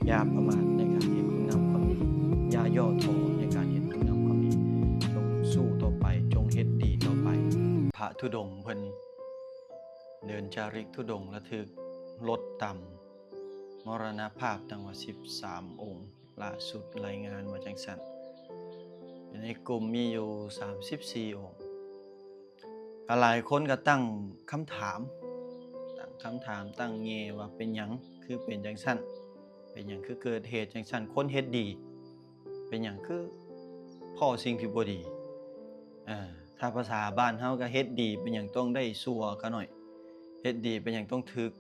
อย่าประมาทในการเฮ็ดคุณงามความดีอย่าย่อท้อในการเฮ็ดคุณงามความดีจงสู้ต่อไปจงเฮ็ดดีต่อไปพระธุดงค์เพิ่นเดินจาริกธุดงค์และถึกลดต่ำมรณภาพตั้งว่า13องค์ล่าสุดรายงานว่าจังซั่นในกลุ่มมีอยู่34องค์ก็หลายคนก็ตั้งคำถามตั้งแง่ว่าเป็นหยังคือเป็นจังซั่นเป็นหยังคือเกิดเหตุจังซั่นคนเฮ็ดดีเป็นหยังคือพ้อสิ่งที่บ่ดีถ้าภาษาบ้านเฮาก็เฮ็ดดีเป็นหยังต้องได้ซัวก็หน่อยเฮ็ดดีเป็นหยังต้องถึก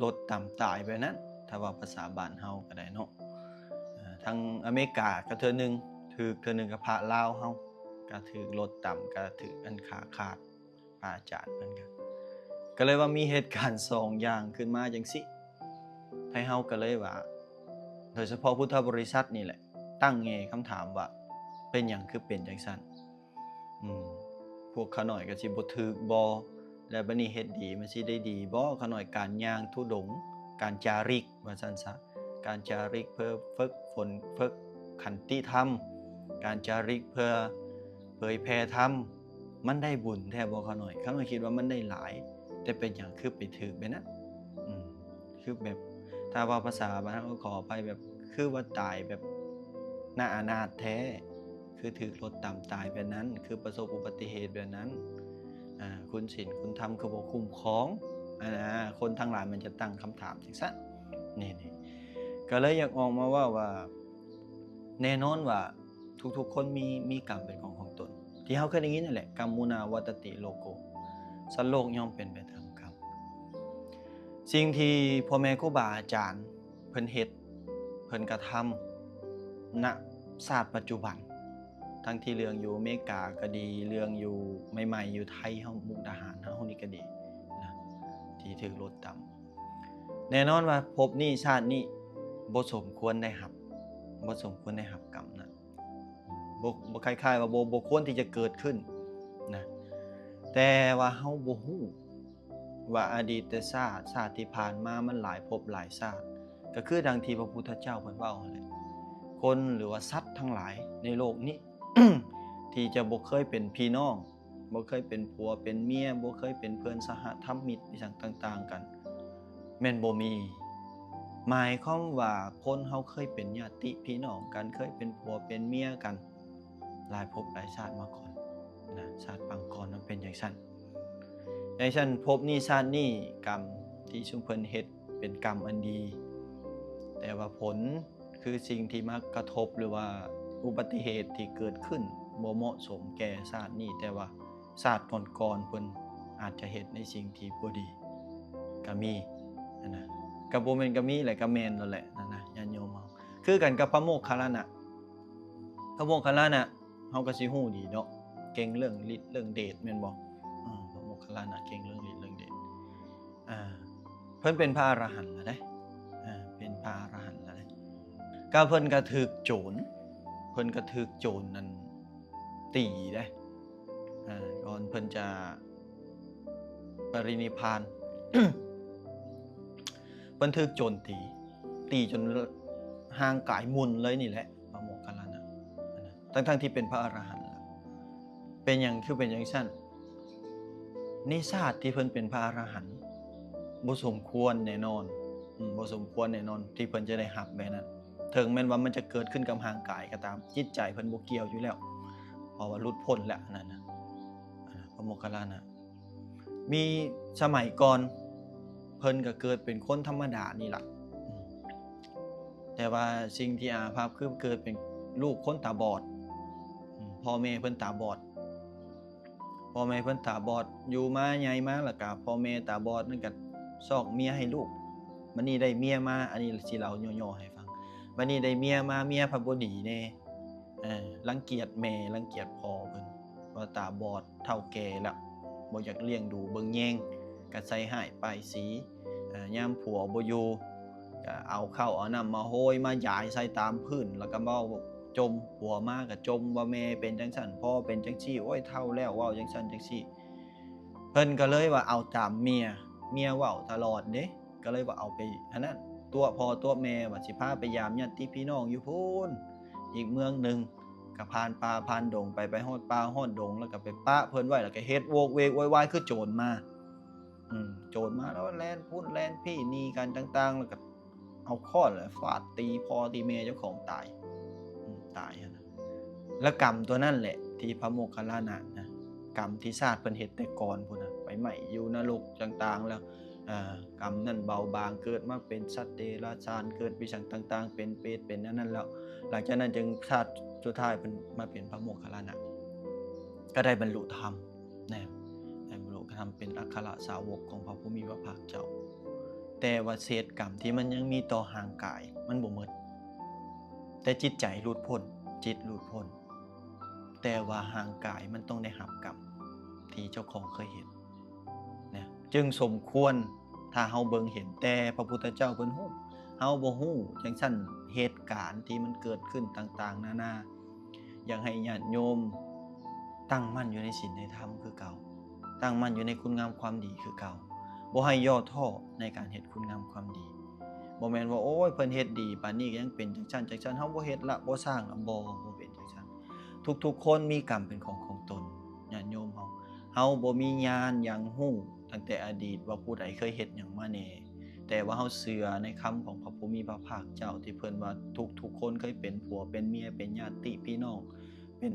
ลดต่ำตายไปนั้นถ้าว่าภาษาบ้านเฮาก็ได้เนาะทางอเมริกาก็เทื่อนึงถึกเทื่อนึงก็พระลาวเฮาก็ถึกลดต่ำก็ถึกอันขาขาดพระอาจารย์เพิ่นก็เลยว่ามีเหตุการณ์2อย่างขึ้นมาจังซี่ให้เฮาก็เลยว่าโดยเฉพาะพุทธบริษัทนี่แหละตั้งแง่คำถามว่าเป็นหยังคือเป็นจังซั่นพวกเขาน้อยก็สิบ่ถึกบ่แล้วบัดนี้เฮ็ดดีมันสิได้ดีบ่เขาน้อยการย่างธุดงค์การจาริกว่าซั่นซะการจาริกเพื่อฝึกขันติธรรมการจาริกเพื่อเผยแผ่ธรรมมันได้บุญแท้บ่เขาน้อยเขาน้อยคิดว่ามันได้หลายแต่เป็นหยังคือไปถึกแบบนั้นคือแบบถ้าว่าภาษาบ้านเราขอไปแบบคือว่าตายแบบน่าอนาถแท้คือถึกรถต่ำตายแบบนั้นคือประสบอุบัติเหตุแบบนั้นคุณศีลคุณธรรมคือบ่คุ้มครองคนทั้งหลายมันจะตั้งคำถามจังซั่นนี่ก็เลยอยากออกมาว่าแน่นอนว่าทุกๆคนมีกรรมเป็นของตนที่เฮาเคยได้ยินนั่นแหละกรรมูนาวัตติโลโกสัตว์โลกย่อมเป็นไปตามกรรมสิ่งที่พ่อแม่ครูบาอาจารย์เพิ่นเฮ็ดเพิ่นกระทำณศาสตร์ปัจจุบันทั้งที่เรื่องอยู่อเมริกาก็ดีเรื่องอยู่ใหม่ๆอยู่ไทยเฮามุกดาหารเฮานี่ก็ดีนะที่ถูกลดต่ำแน่นอนว่าภพนี้ชาตินี้บ่สมควรได้รับกรรมนั้นบ่คล้ายๆว่าบ่ควรที่จะเกิดขึ้นนะแต่ว่าเฮาบ่ฮู้ว่าอดีตชาติที่ผ่านมามันหลายภพหลายชาติก็คือดังที่พระพุทธเจ้าเพิ่นเว้านั่นแหละคนหรือว่าสัตว์ทั้งหลายในโลกนี้ ที่จะบ่เคยเป็นพี่น้องบ่เคยเป็นผัวเป็นเมียบ่เคยเป็นเพื่อนสหธรรมิตรอย่างต่างๆกันแม่นบ่มีหมายความว่าคนเฮาเคยเป็นญาติพี่น้องกันเคยเป็นผัวเป็นเมียกันหลายภพหลายชาติมาก่อนนะชาติปางก่อนมันเป็นจังซั่นภพนี้ชาตินี้กรรมที่ชุมเพิ่นเฮ็ดเป็นกรรมอันดีแต่ว่าผลคือสิ่งที่มากระทบหรือว่าอุบัติเหตุที่เกิดขึ้นบ่เหมาะสมแก่ชาตินี้แต่ว่าชาติก่อนๆเพิ่นอาจจะเฮ็ดในสิ่งที่บ่ดีก็มีนะก็บ่แม่นก็มีแหละก็แม่นแล้วแหละนั่นนะญาติโยมเฮาคือกันกับพระโมคคัลลานะเฮาก็สิฮู้ดีเนาะเก่งเรื่องฤทธิ์เรื่องเดชแม่นบ่พระโมคคัลลานะเก่งเรื่องฤทธิ์เรื่องเดชเพิ่นเป็นพระอรหันต์แล้วเด้เป็นพระอรหันต์แล้วเด้ก็เพิ่นก็ถูกโจรนั่นตีเด้ก่อนเพิ่นจะปรินิพพาน เพิ่นถูกโจรตีจนห่างกายมุนเลยนี่แหละพระโมคคัลลานะทั้งที่เป็นพระอรหันต์แล้วเป็นหยังคือเป็นจังซั่นในชาติที่เพิ่นเป็นพระอรหันต์บ่สมควรแน่นอนบ่สมควรแน่นอนที่เพิ่นจะได้รับแบบนั้นถึงแม้ว่ามันจะเกิดขึ้นกับร่างกายก็ตามจิตใจเพิ่นบ่เกี่ยวอยู่แล้วเพราะว่าหลุดพ้นแล้วนั่นน่ะพระโมคคัลลานะมีสมัยก่อนเพิ่นก็เกิดเป็นคนธรรมดานี่ล่ะแต่ว่าสิ่งที่อาภัพคือเกิดเป็นลูกคนตาบอดพ่อแม่เพิ่นตาบอดอยู่มาใหญ่มาแล้วก็พ่อแม่ตาบอดนั่นก็ซอกเมียให้ลูกบัดนี้ได้เมียมาอันนี้สิเล่าย่อๆให้ฟังบัดนี้ได้เมียมาเมียพับบ่ดีแน่รังเกียจแม่รังเกียจพ่อเพิ่นว่าตาบอดเฒ่าแก่แล้วบ่อยากเลี้ยงดูเบิ่งแยงก็ใส่ร้ายป้ายสียามผัวบ่อยู่ก็เอาข้าวเอาน้ำมาโหยมาหยายใส่ตามพื้นแล้วก็เว้าจมผัวมาก็จมว่าแม่เป็นจังซั่นพ่อเป็นจังซี่โอ้ยเฒ่าแล้วเว้าจังซั่นจังซี่เพิ่นก็เลยว่าเอาตามเมียเว้าตลอดเด้ก็เลยว่าเอาไปอันนั้น ตัวพ่อตัวแม่ว่าสิพาไปยามญาติพี่น้องอยู่พูนอีกเมืองหนึ่งก็ผ่านป่าผ่านดงไปฮอดป่าฮอดดงแล้วก็ไปปะเพิ่นไว้แล้วก็เฮ็ดโวกเวกโวยวายคือโจรมาโจรมาแล้วแล่นพุ่นแล่นพี่หนีกันต่างๆแล้วก็เอาค้อนน่ะฟาดตีพ่อตีแม่เจ้าของตายตายหั้นน่ะแล้วกรรมตัวนั่นแหละที่พระโมคคัลลานะนะกรรมที่ชาติเพิ่นเฮ็ดแต่ก่อนพู้นน่ะไปไหม้อยู่นรกต่างๆแล้วกรรมนั้นเบาบางเกิดมาเป็นสัตว์เดรัจฉานเกิดปีศาจต่างๆเป็นเปรตเป็นอันนั้นแล้วหลังจากนั้นจึงชาติสุดท้ายเพิ่นมาเป็นพระโมคคัลลานะก็ได้บรรลุธรรมนะได้บรรลุธรรมเป็นอัครสาวกของพระผู้มีพระภาคเจ้าแต่ว่าเศษกรรมที่มันยังมีต่อห่างกายมันบ่หมดแต่จิตใจหลุดพ้นจิตหลุดพ้นแต่ว่าห่างกายมันต้องได้รับกรรมที่เจ้าของเคยเห็นนะจึงสมควรถ้าเฮาเบิ่งเห็นแต่พระพุทธเจ้าเพิ่นฮู้เฮาบ่ฮู้จังซั่นเหตุการณ์ที่มันเกิดขึ้นต่างๆนานาอยากให้ญาติโยมตั้งมั่นอยู่ในศีลในธรรมคือเก่าตั้งมั่นอยู่ในคุณงามความดีคือเก่าบ่ให้ย่อท้อในการเฮ็ดคุณงามความดีบ่แม่นว่าโอ้ยเพิ่นเฮ็ดดีปานนี้ก็ยังเป็นจังซั่นเฮาบ่เฮ็ดละบ่สร้างละบ่เป็นจังซั่นทุกๆคนมีกรรมเป็นของตนญาติโยมเฮาบ่มีญาณหยังฮู้ตั้งแต่อดีตว่าผู้ใดเคยเฮ็ดหยังมาแน่แต่ว่าเฮาเชื่อในคำของพระผู้มีพระภาคเจ้าที่เพิ่นว่าทุกคนเคยเป็นผัวเป็นเมียเป็นญาติพี่น้องเป็น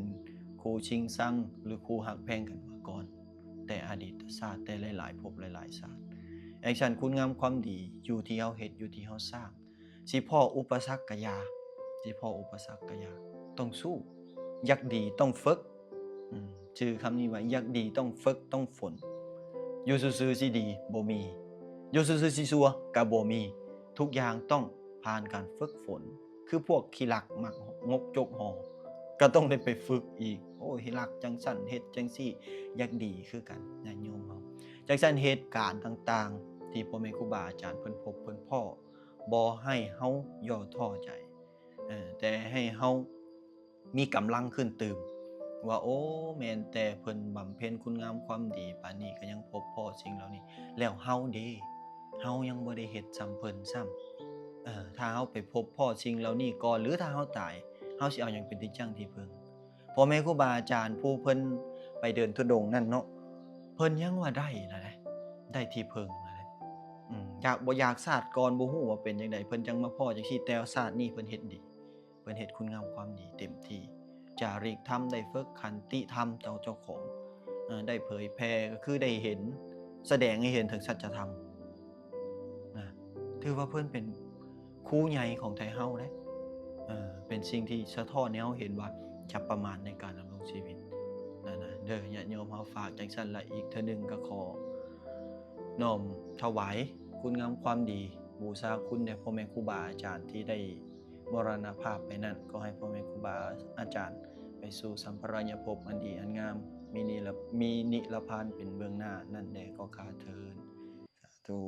คู่ชิงชังหรือคู่ฮักแพงกันมาก่อนแต่อดีตชาติแต่หลายๆภพหลายๆชาติแอคชั่นคุณงามความดีอยู่ที่เฮาเฮ็ดอยู่ที่เฮาสร้างสิพ้ออุปสรรคก็อย่าต้องสู้อยากดีต้องฝึกชื่อคำนี้ว่าอยากดีต้องฝึกต้องฝนอยู่ซื่อๆสิดีบ่มีอยู่ซื่อๆสิซัวก็บ่มีทุกอย่างต้องผ่านการฝึกฝนคือพวกขี้รักมักงกจกหอก็ต้องได้ไปฝึกอีกโอ้ยรักจังซั่นเฮ็ดจังซี่อยากดีคือกันญาติโยมเฮาจังซั่นเหตุการณ์ต่างๆที่พ่อแม่ครูบาอาจารย์เพิ่นพบเพิ่นพ้อบ่ให้เฮาย่อท้อใจแต่ให้เฮามีกำลังขึ้นตื่มว่าโอ้แม่นแต่เพิ่นบำเพ็ญคุณงามความดีปานนี้ก็ยังพบพ้อสิ่งเหล่านี้แล้วเฮาเด้เฮายังบ่ได้เฮ็ดส่ำเพิ่นซ้ำถ้าเฮาไปพบพ้อสิ่งเหล่านี้ก่อนหรือถ้าเฮาตายเฮาสิเอาหยังเป็นที่ตั้งที่พึ่งพ่อแม่ครูบาอาจารย์ผู้เพิ่นไปเดินธุดงค์นั่นเนาะเพิ่นยังว่าได้ล่ะนะได้ที่พึ่งล่ะนะอยากบ่อยากชาติก่อนบ่ฮู้ว่าเป็นจังไดเพิ่นจังมาพ้อจังซี่แต่ชาตินี้เพิ่นเฮ็ดดีเพิ่นเฮ็ดคุณงามความดีเต็มที่จาริกธรรมได้ฝึกขันติธรรมต่อเจ้าของได้เผยแพร่ก็คือได้เห็นแสดงให้เห็นถึงสัจธรรมนะถือว่าเพิ่นเป็นครูใหญ่ของไทเฮาเด้เป็นสิ่งที่สะท้อนให้เฮาเห็นว่าจะประมาทในการดำรงชีวิตนั่นน่ะเด้อญาติโยมเฮาฝากจังซั่นละอีกเทื่อนึงก็ขอน้อมถวายคุณงามความดีบูชาคุณแด่พ่อแม่ครูบาอาจารย์ที่ได้มรณภาพไปนั่นก็ให้พ่อแม่ครูบาอาจารย์ไปสู่สัมปรายภพอันดีอันงามมีนิรพานเป็นเบื้องหน้านั่นแลก็ข้าเทินสาธุ